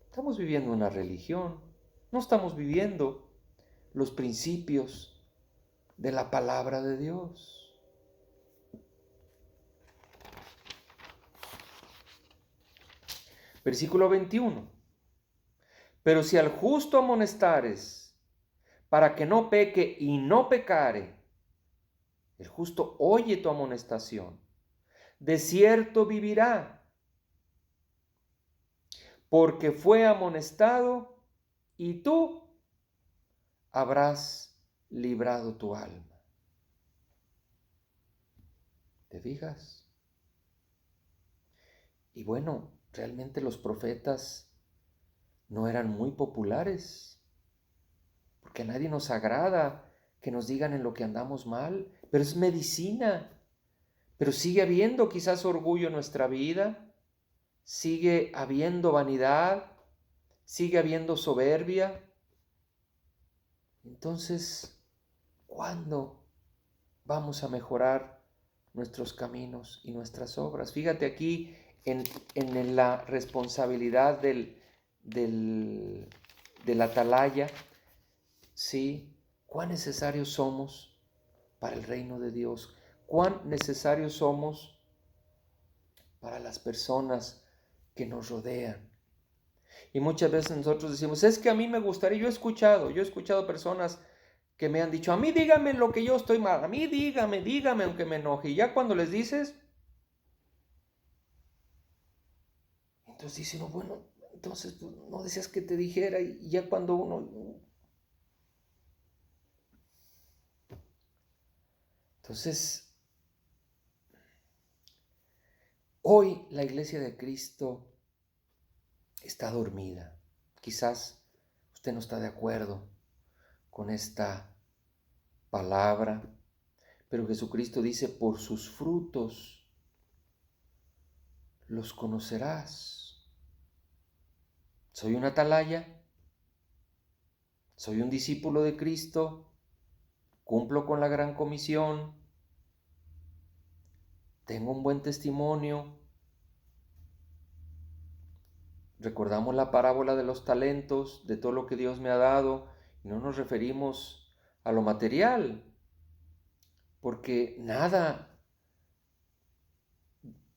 estamos viviendo una religión, no estamos viviendo los principios de la palabra de Dios. Versículo 21. Pero si al justo amonestares, para que no peque y no pecare, el justo oye tu amonestación, de cierto vivirá, porque fue amonestado y tú habrás librado tu alma. ¿Te fijas? Y bueno, realmente los profetas no eran muy populares, porque a nadie nos agrada que nos digan en lo que andamos mal, pero es medicina. Pero sigue habiendo quizás orgullo en nuestra vida, sigue habiendo vanidad, sigue habiendo soberbia. Entonces, ¿cuándo vamos a mejorar nuestros caminos y nuestras obras? Fíjate aquí en la responsabilidad del atalaya, ¿sí? Cuán necesarios somos para el reino de Dios, cuán necesarios somos para las personas que nos rodean. Y muchas veces nosotros decimos, es que a mí me gustaría, yo he escuchado personas que me han dicho, a mí dígame lo que yo estoy mal, a mí dígame aunque me enoje. Y ya cuando les dices, entonces dicen, no, bueno, entonces pues, no decías que te dijera. Y ya cuando uno... Entonces, hoy la iglesia de Cristo está dormida. Quizás usted no está de acuerdo con esta palabra, pero Jesucristo dice, por sus frutos los conocerás. Soy un atalaya, soy un discípulo de Cristo, cumplo con la gran comisión, tengo un buen testimonio. Recordamos la parábola de los talentos, de todo lo que Dios me ha dado, y no nos referimos a lo material, porque nada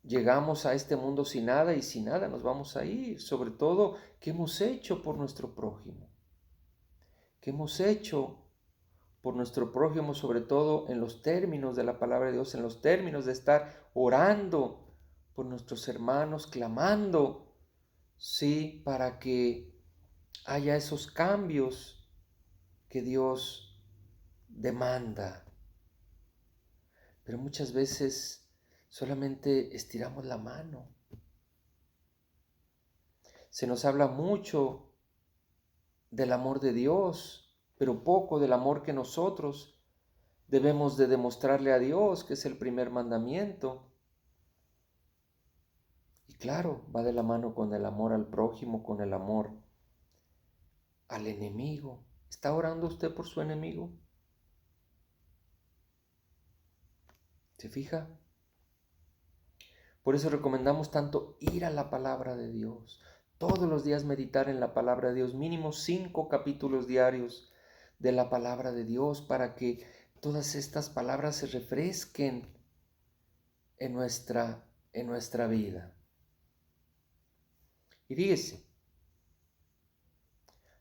llegamos a este mundo sin nada y sin nada nos vamos a ir. Sobre todo, ¿qué hemos hecho por nuestro prójimo? ¿Qué hemos hecho por nuestro prójimo, sobre todo en los términos de la palabra de Dios, en los términos de estar orando por nuestros hermanos, clamando, sí, para que haya esos cambios que Dios demanda? Pero muchas veces solamente estiramos la mano. Se nos habla mucho del amor de Dios, pero poco del amor que nosotros debemos de demostrarle a Dios, que es el primer mandamiento. Y claro, va de la mano con el amor al prójimo, con el amor al enemigo. ¿Está orando usted por su enemigo? ¿Se fija? Por eso recomendamos tanto ir a la palabra de Dios. Todos los días meditar en la palabra de Dios, mínimo 5 capítulos diarios de la palabra de Dios, para que todas estas palabras se refresquen en nuestra vida. Y fíjese,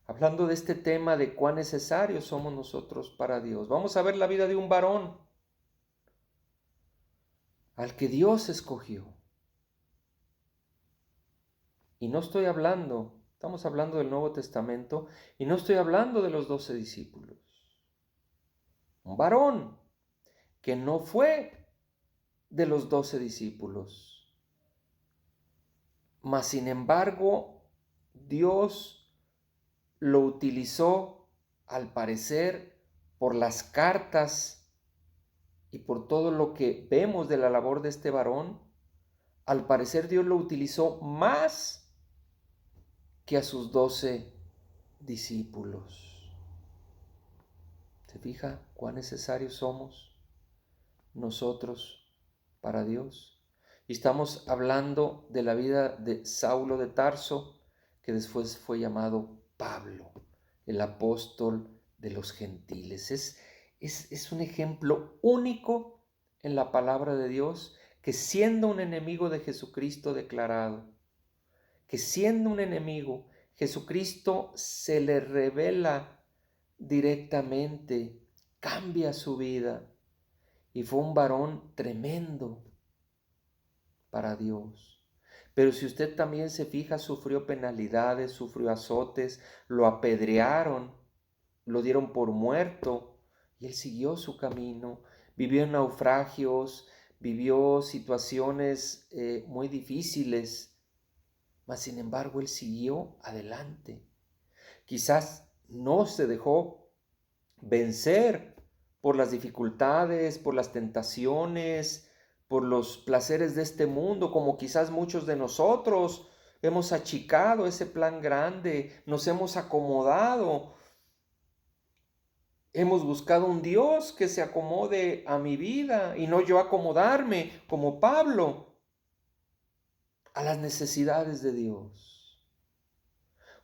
hablando de este tema de cuán necesarios somos nosotros para Dios, vamos a ver la vida de un varón al que Dios escogió. Y no estoy hablando, estamos hablando del Nuevo Testamento, y no estoy hablando de los 12 discípulos. Un varón que no fue de los 12 discípulos. Mas, sin embargo, Dios lo utilizó, al parecer, por las cartas y por todo lo que vemos de la labor de este varón. Al parecer Dios lo utilizó más que a sus 12 discípulos. ¿Se fija cuán necesarios somos nosotros para Dios? Y estamos hablando de la vida de Saulo de Tarso, que después fue llamado Pablo, el apóstol de los gentiles. Es un ejemplo único en la palabra de Dios, que siendo un enemigo de Jesucristo declarado, que siendo un enemigo, Jesucristo se le revela directamente, cambia su vida, y fue un varón tremendo para Dios. Pero si usted también se fija, sufrió penalidades, sufrió azotes, lo apedrearon, lo dieron por muerto, y él siguió su camino, vivió en naufragios, vivió situaciones muy difíciles. Mas sin embargo, él siguió adelante. Quizás no se dejó vencer por las dificultades, por las tentaciones, por los placeres de este mundo, como quizás muchos de nosotros hemos achicado ese plan grande, nos hemos acomodado, hemos buscado un Dios que se acomode a mi vida y no yo acomodarme como Pablo a las necesidades de Dios.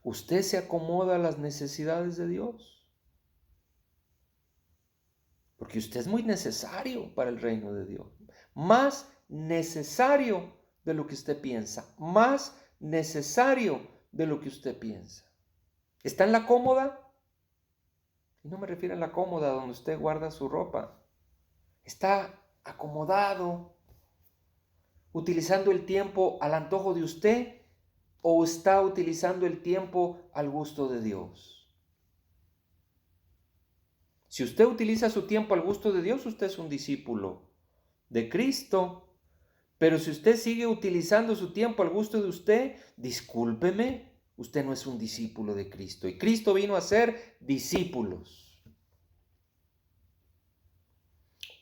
¿Usted se acomoda a las necesidades de Dios? Porque usted es muy necesario para el reino de Dios. Más necesario de lo que usted piensa. Más necesario de lo que usted piensa. ¿Está en la cómoda? Y no me refiero a la cómoda donde usted guarda su ropa. ¿Está acomodado, utilizando el tiempo al antojo de usted, o está utilizando el tiempo al gusto de Dios? Si usted utiliza su tiempo al gusto de Dios, usted es un discípulo de Cristo. Pero si usted sigue utilizando su tiempo al gusto de usted, discúlpeme, usted no es un discípulo de Cristo. Y Cristo vino a ser discípulos.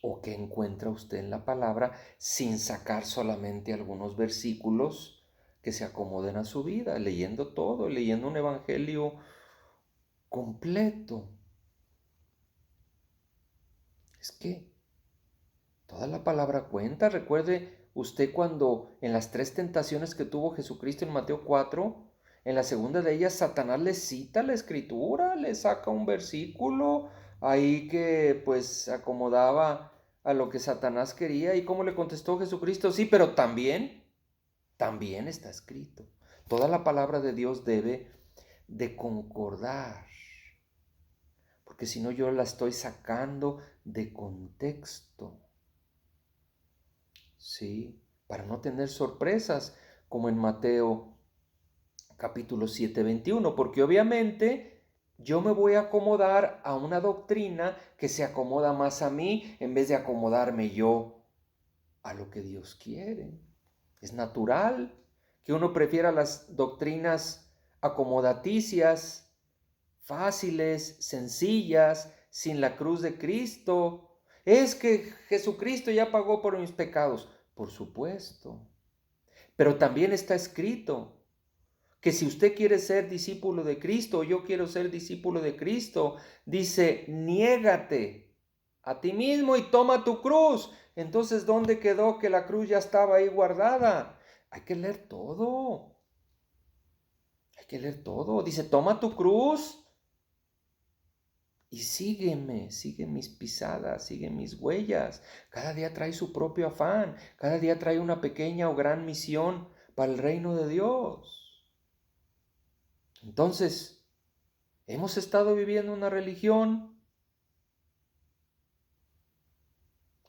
¿O qué encuentra usted en la palabra, sin sacar solamente algunos versículos que se acomoden a su vida, leyendo todo, leyendo un evangelio completo? Es que toda la palabra cuenta. Recuerde usted cuando en las 3 tentaciones que tuvo Jesucristo en Mateo 4, en la segunda de ellas Satanás le cita la escritura, le saca un versículo ahí que pues acomodaba a lo que Satanás quería. ¿Y cómo le contestó Jesucristo? Sí, pero también está escrito. Toda la palabra de Dios debe de concordar, porque si no yo la estoy sacando de contexto, ¿sí? Para no tener sorpresas, como en Mateo capítulo 7, 21, porque obviamente yo me voy a acomodar a una doctrina que se acomoda más a mí en vez de acomodarme yo a lo que Dios quiere. Es natural que uno prefiera las doctrinas acomodaticias, fáciles, sencillas, sin la cruz de Cristo. Es que Jesucristo ya pagó por mis pecados. Por supuesto. Pero también está escrito que si usted quiere ser discípulo de Cristo, o yo quiero ser discípulo de Cristo, dice, niégate a ti mismo y toma tu cruz. Entonces, ¿dónde quedó que la cruz ya estaba ahí guardada? Hay que leer todo. Hay que leer todo. Dice, toma tu cruz y sígueme, sigue mis pisadas, sigue mis huellas. Cada día trae su propio afán, cada día trae una pequeña o gran misión para el reino de Dios. Entonces, ¿hemos estado viviendo una religión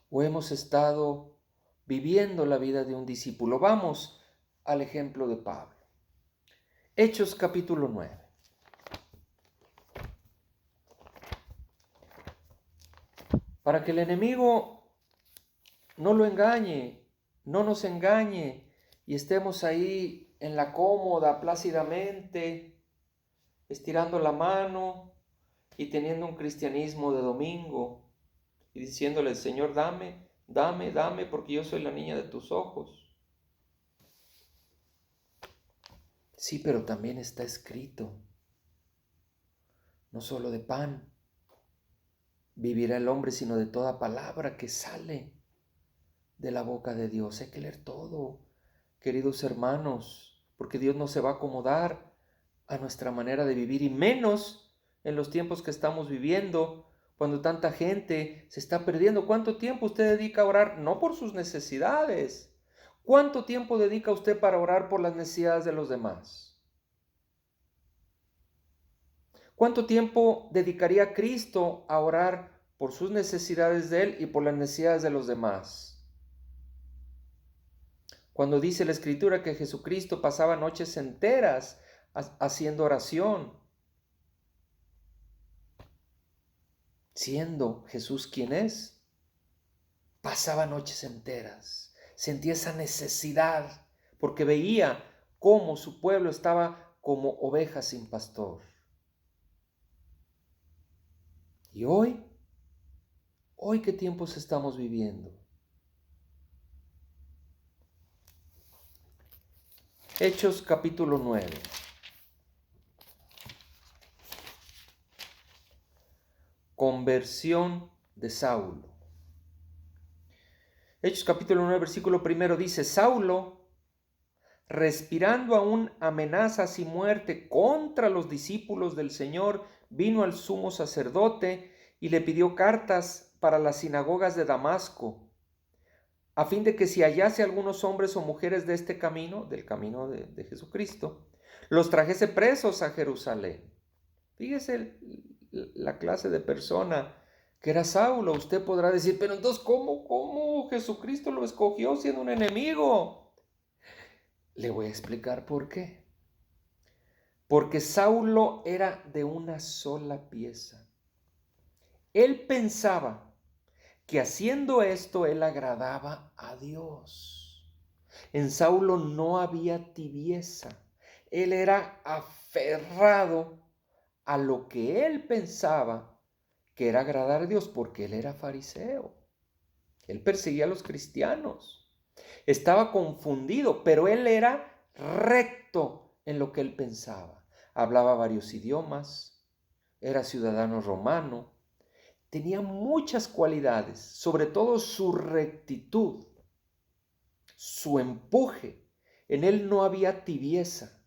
o hemos estado viviendo la vida de un discípulo? Vamos al ejemplo de Pablo. Hechos capítulo 9. Para que el enemigo no lo engañe, no nos engañe y estemos ahí en la cómoda, plácidamente, estirando la mano y teniendo un cristianismo de domingo y diciéndole, Señor, dame, dame, dame, porque yo soy la niña de tus ojos. Sí, pero también está escrito, no solo de pan vivirá el hombre, sino de toda palabra que sale de la boca de Dios. Hay que leer todo, queridos hermanos, porque Dios no se va a acomodar a nuestra manera de vivir, y menos en los tiempos que estamos viviendo, cuando tanta gente se está perdiendo. ¿Cuánto tiempo usted dedica a orar? No por sus necesidades. ¿Cuánto tiempo dedica usted para orar por las necesidades de los demás? ¿Cuánto tiempo dedicaría Cristo a orar por sus necesidades de Él y por las necesidades de los demás? Cuando dice la Escritura que Jesucristo pasaba noches enteras haciendo oración, siendo Jesús quien es, pasaba noches enteras, sentía esa necesidad porque veía cómo su pueblo estaba como ovejas sin pastor. Y hoy qué tiempos estamos viviendo. Hechos capítulo 9. Conversión de Saulo. Hechos capítulo 9, versículo 1 dice, Saulo, respirando aún amenazas y muerte contra los discípulos del Señor, vino al sumo sacerdote y le pidió cartas para las sinagogas de Damasco, a fin de que si hallase algunos hombres o mujeres de este camino, del camino de Jesucristo, los trajese presos a Jerusalén. Fíjese la clase de persona que era Saulo. Usted podrá decir, pero entonces, ¿cómo Jesucristo lo escogió siendo un enemigo? Le voy a explicar por qué. Porque Saulo era de una sola pieza. Él pensaba que haciendo esto él agradaba a Dios. En Saulo no había tibieza. Él era aferrado a lo que él pensaba que era agradar a Dios, porque él era fariseo. Él perseguía a los cristianos. Estaba confundido, pero él era recto en lo que él pensaba. Hablaba varios idiomas, era ciudadano romano, tenía muchas cualidades, sobre todo su rectitud, su empuje. En él no había tibieza.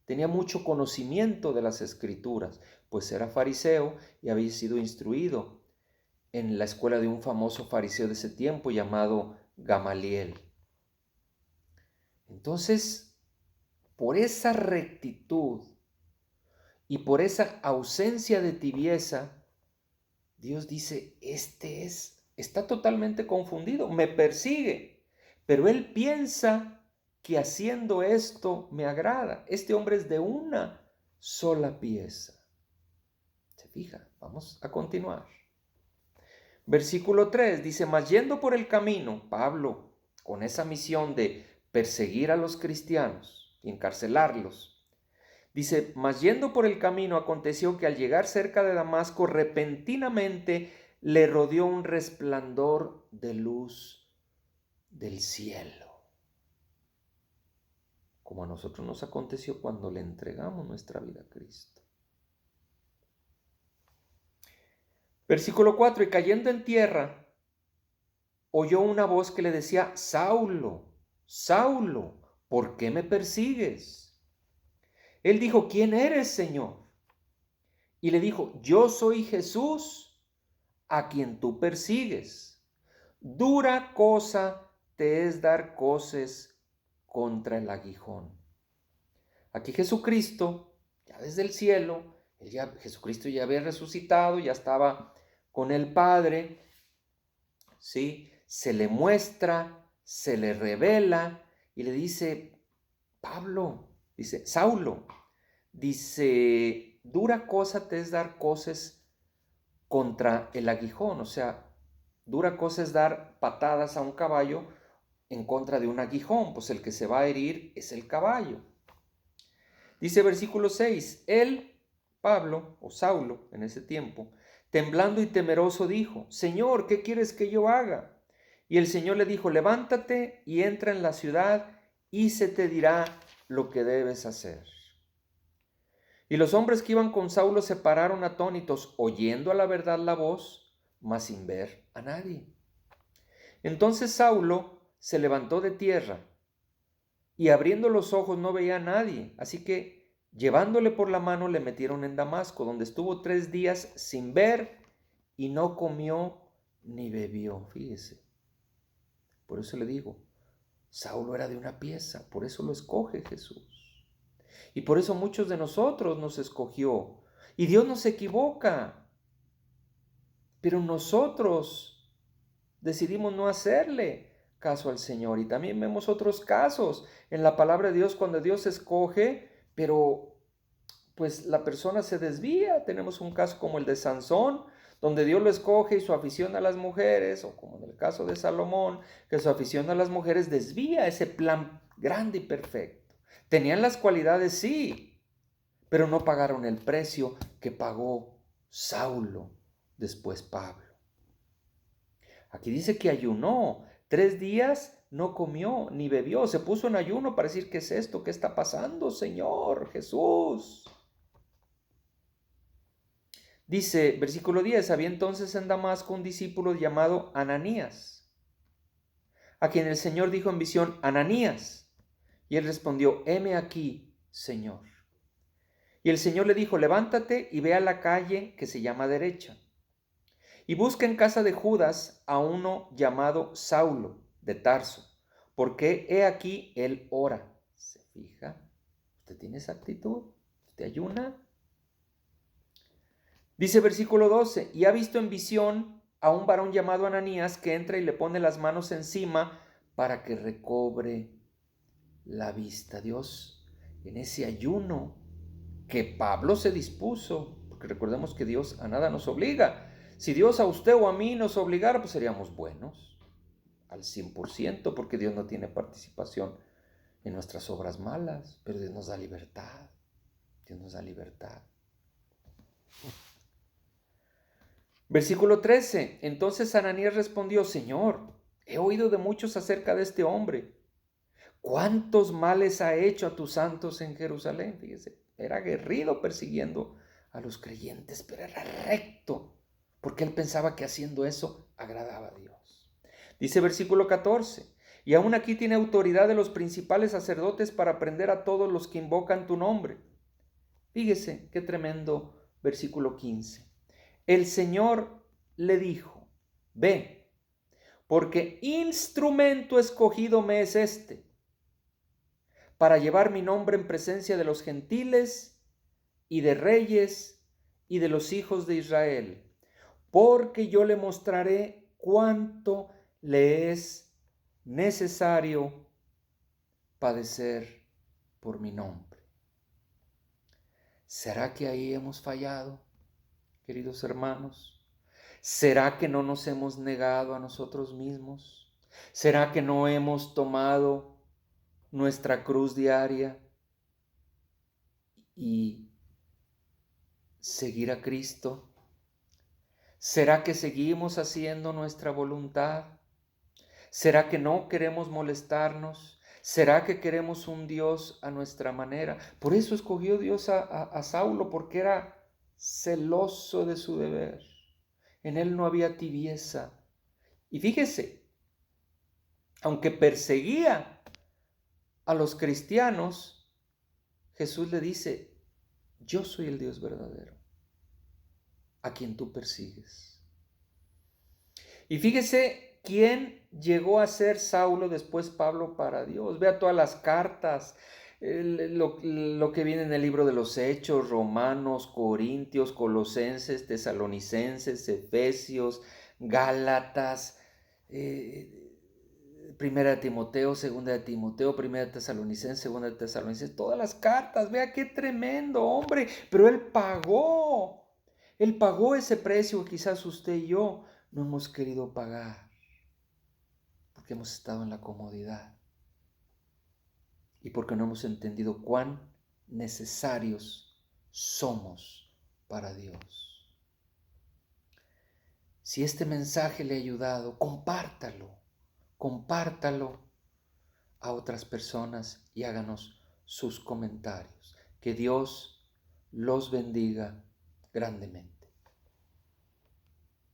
Tenía mucho conocimiento de las escrituras, pues era fariseo y había sido instruido en la escuela de un famoso fariseo de ese tiempo llamado Gamaliel. Entonces, por esa rectitud y por esa ausencia de tibieza, Dios dice, está totalmente confundido, me persigue, pero él piensa que haciendo esto me agrada. Este hombre es de una sola pieza. ¿Se fija? Vamos a continuar. Versículo 3 dice, mas yendo por el camino, Pablo, con esa misión de perseguir a los cristianos y encarcelarlos, dice, mas yendo por el camino aconteció que al llegar cerca de Damasco, repentinamente le rodeó un resplandor de luz del cielo. Como a nosotros nos aconteció cuando le entregamos nuestra vida a Cristo. Versículo 4, y cayendo en tierra, oyó una voz que le decía, Saulo, Saulo, ¿por qué me persigues? Él dijo, ¿quién eres, Señor? Y le dijo, yo soy Jesús, a quien tú persigues. Dura cosa te es dar coces contra el aguijón. Aquí Jesucristo, ya desde el cielo, Jesucristo ya había resucitado, ya estaba con el Padre, ¿sí? Se le muestra, se le revela y le dice, Pablo, dice, Saulo, dice, dura cosa te es dar coces contra el aguijón, o sea, dura cosa es dar patadas a un caballo en contra de un aguijón, pues el que se va a herir es el caballo. Dice versículo 6, él, Pablo o Saulo en ese tiempo, temblando y temeroso dijo, Señor, ¿qué quieres que yo haga? Y el Señor le dijo, levántate y entra en la ciudad y se te dirá lo que debes hacer. Y los hombres que iban con Saulo se pararon atónitos, oyendo a la verdad la voz, mas sin ver a nadie. Entonces Saulo se levantó de tierra y abriendo los ojos no veía a nadie, así que llevándole por la mano le metieron en Damasco, donde estuvo 3 días sin ver y no comió ni bebió. Fíjese, por eso le digo, Saulo era de una pieza, por eso lo escoge Jesús. Y por eso muchos de nosotros nos escogió. Y Dios no se equivoca. Pero nosotros decidimos no hacerle caso al Señor. Y también vemos otros casos en la palabra de Dios cuando Dios escoge, pero pues la persona se desvía. Tenemos un caso como el de Sansón, donde Dios lo escoge y su afición a las mujeres, o como en el caso de Salomón, que su afición a las mujeres desvía ese plan grande y perfecto. Tenían las cualidades, sí, pero no pagaron el precio que pagó Saulo, después Pablo. Aquí dice que ayunó, 3 días no comió ni bebió, se puso en ayuno para decir, ¿qué es esto? ¿Qué está pasando, Señor Jesús? Dice, versículo 10, había entonces en Damasco un discípulo llamado Ananías, a quien el Señor dijo en visión, Ananías. Y él respondió, heme aquí, Señor. Y el Señor le dijo, levántate y ve a la calle que se llama Derecha, y busca en casa de Judas a uno llamado Saulo de Tarso, porque he aquí él ora. ¿Se fija? ¿Usted tiene esa actitud? ¿Usted ayuna? Dice versículo 12, y ha visto en visión a un varón llamado Ananías que entra y le pone las manos encima para que recobre la vista. Dios, en ese ayuno que Pablo se dispuso, porque recordemos que Dios a nada nos obliga. Si Dios a usted o a mí nos obligara, pues seríamos buenos al 100%, porque Dios no tiene participación en nuestras obras malas, pero Dios nos da libertad. Dios nos da libertad. Versículo 13. Entonces Ananías respondió, Señor, he oído de muchos acerca de este hombre. ¿Cuántos males ha hecho a tus santos en Jerusalén? Fíjese, era aguerrido persiguiendo a los creyentes, pero era recto, porque él pensaba que haciendo eso agradaba a Dios. Dice versículo 14, y aún aquí tiene autoridad de los principales sacerdotes para prender a todos los que invocan tu nombre. Fíjese qué tremendo versículo 15. El Señor le dijo, Ve, porque instrumento escogido me es este, para llevar mi nombre en presencia de los gentiles y de reyes y de los hijos de Israel, porque yo le mostraré cuánto le es necesario padecer por mi nombre. ¿Será que ahí hemos fallado, queridos hermanos? ¿Será que no nos hemos negado a nosotros mismos? ¿Será que no hemos tomado nuestra cruz diaria y seguir a Cristo? ¿Será que seguimos haciendo nuestra voluntad? ¿Será que no queremos molestarnos? ¿Será que queremos un Dios a nuestra manera? Por eso escogió Dios a Saulo, porque era celoso de su deber. En él no había tibieza. Y fíjese, aunque perseguía a los cristianos, Jesús le dice, yo soy el Dios verdadero, a quien tú persigues. Y fíjese quién llegó a ser Saulo, después Pablo para Dios. Vea todas las cartas, lo que viene en el libro de los Hechos, Romanos, Corintios, Colosenses, Tesalonicenses, Efesios, Gálatas, Primera de Timoteo, Segunda de Timoteo, Primera de Tesalonicenses, Segunda de Tesalonicenses, todas las cartas. Vea qué tremendo, hombre. Pero él pagó ese precio que quizás usted y yo no hemos querido pagar, porque hemos estado en la comodidad y porque no hemos entendido cuán necesarios somos para Dios. Si este mensaje le ha ayudado, compártalo a otras personas y háganos sus comentarios. Que Dios los bendiga grandemente.